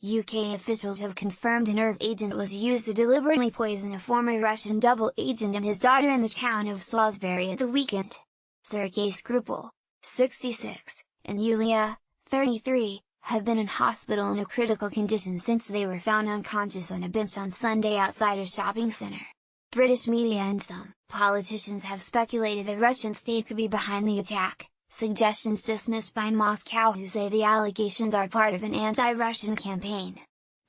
UK officials have confirmed a nerve agent was used to deliberately poison a former Russian double agent and his daughter in the town of Salisbury at the weekend. Sergei Skripal, 66, and Yulia, 33, have been in hospital in a critical condition since they were found unconscious on a bench on Sunday outside a shopping centre. British media and some politicians have speculated the Russian state could be behind the attack, suggestions dismissed by Moscow, who say the allegations are part of an anti-Russian campaign.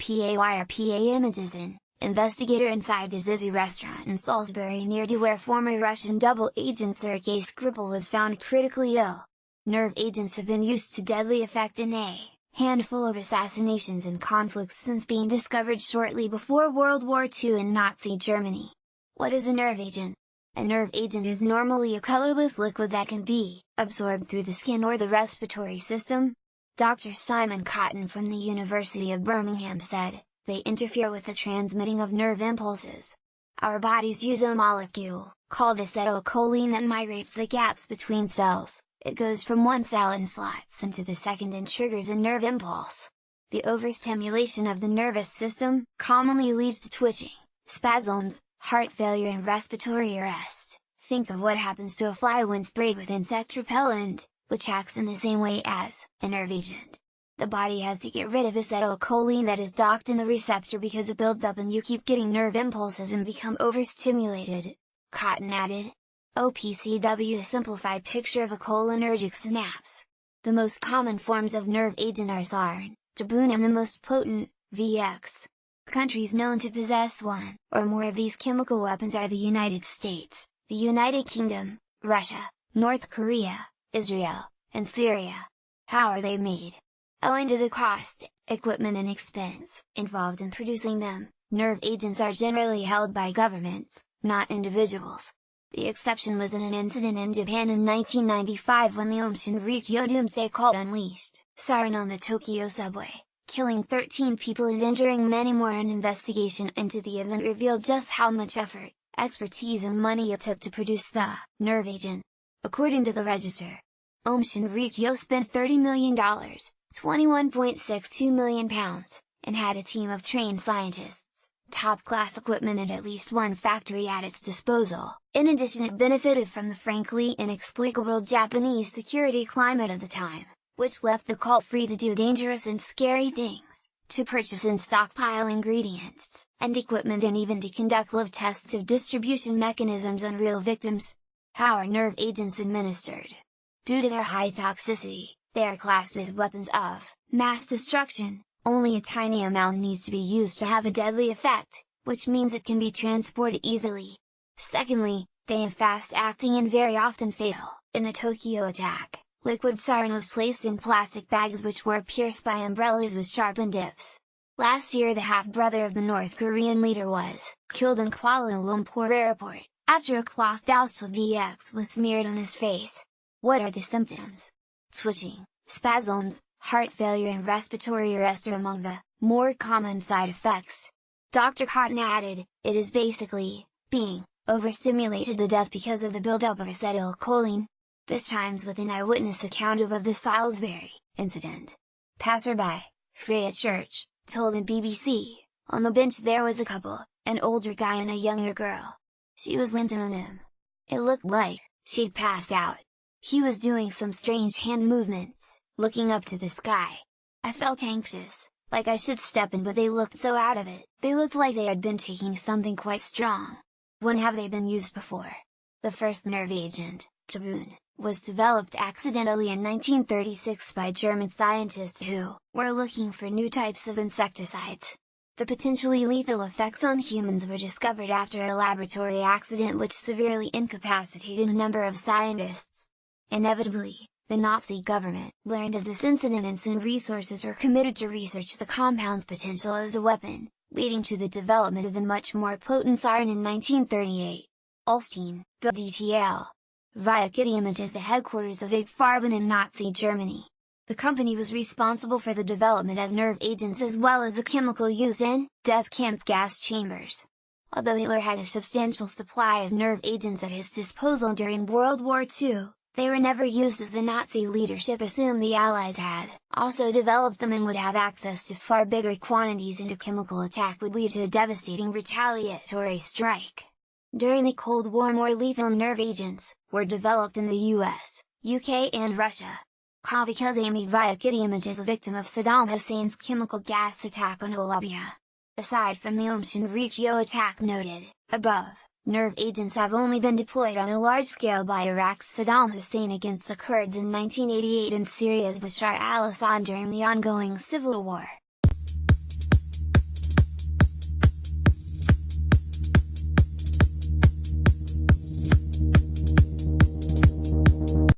PAYRPA images an investigator inside a Zizzy restaurant in Salisbury near to where former Russian double agent Sergei Skripal was found critically ill. Nerve agents have been used to deadly effect in a handful of assassinations and conflicts since being discovered shortly before World War II in Nazi Germany. What is a nerve agent? A nerve agent is normally a colorless liquid that can be absorbed through the skin or the respiratory system. Dr. Simon Cotton from the University of Birmingham said, they interfere with the transmitting of nerve impulses. Our bodies use a molecule, called acetylcholine, that migrates the gaps between cells. It goes from one cell and slots into the second and triggers a nerve impulse. The overstimulation of the nervous system commonly leads to twitching, spasms, heart failure and respiratory arrest. Think of what happens to a fly when sprayed with insect repellent, which acts in the same way as a nerve agent. The body has to get rid of acetylcholine that is docked in the receptor because it builds up and you keep getting nerve impulses and become overstimulated. Cotton added. OPCW, a simplified picture of a cholinergic synapse. The most common forms of nerve agent are sarin, dibun, and the most potent, VX. Countries known to possess one or more of these chemical weapons are the United States, the United Kingdom, Russia, North Korea, Israel, and Syria. How are they made? Owing to the cost, equipment and expense involved in producing them, nerve agents are generally held by governments, not individuals. The exception was in an incident in Japan in 1995 when the Aum Shinrikyo Doomsday Cult unleashed sarin on the Tokyo subway, killing 13 people and injuring many more. An investigation into the event revealed just how much effort, expertise and money it took to produce the nerve agent. According to the Register, Aum Shinrikyo spent $30 million, £21.62 million, and had a team of trained scientists, top-class equipment and at least one factory at its disposal. In addition, it benefited from the frankly inexplicable Japanese security climate of the time, which left the cult free to do dangerous and scary things, to purchase and stockpile ingredients, and equipment, and even to conduct live tests of distribution mechanisms on real victims. How are nerve agents administered? Due to their high toxicity, they are classed as weapons of mass destruction. Only a tiny amount needs to be used to have a deadly effect, which means it can be transported easily. Secondly, they are fast-acting and very often fatal. In the Tokyo attack, liquid sarin was placed in plastic bags which were pierced by umbrellas with sharpened tips. Last year, the half-brother of the North Korean leader was killed in Kuala Lumpur airport, after a cloth doused with VX was smeared on his face. What are the symptoms? Twitching, spasms, heart failure and respiratory arrest are among the more common side effects. Dr. Cotton added, it is basically being overstimulated to death because of the buildup of acetylcholine. This chimes with an eyewitness account of the Salisbury incident. Passerby, Freya Church, told the BBC, on the bench there was a couple, an older guy and a younger girl. She was leaning on him. It looked like she'd passed out. He was doing some strange hand movements, looking up to the sky. I felt anxious, like I should step in, but they looked so out of it. They looked like they had been taking something quite strong. When have they been used before? The first nerve agent, dibun, was developed accidentally in 1936 by German scientists who were looking for new types of insecticides. The potentially lethal effects on humans were discovered after a laboratory accident which severely incapacitated a number of scientists. Inevitably, the Nazi government learned of this incident and soon resources were committed to research the compound's potential as a weapon, leading to the development of the much more potent sarin in 1938. Ulstein, Bill DTL. Via Getty Images, the headquarters of IG Farben in Nazi Germany. The company was responsible for the development of nerve agents as well as the chemical used in death camp gas chambers. Although Hitler had a substantial supply of nerve agents at his disposal during World War II, They were never used as the Nazi leadership assumed the Allies had also developed them and would have access to far bigger quantities, and a chemical attack would lead to a devastating retaliatory strike. During the Cold War, more lethal nerve agents were developed in the US, UK and Russia. Because Amy Vyakidimage is a victim of Saddam Hussein's chemical gas attack on Halabja. Aside from the Shinrikyo attack noted above, nerve agents have only been deployed on a large scale by Iraq's Saddam Hussein against the Kurds in 1988 and Syria's Bashar al-Assad during the ongoing civil war.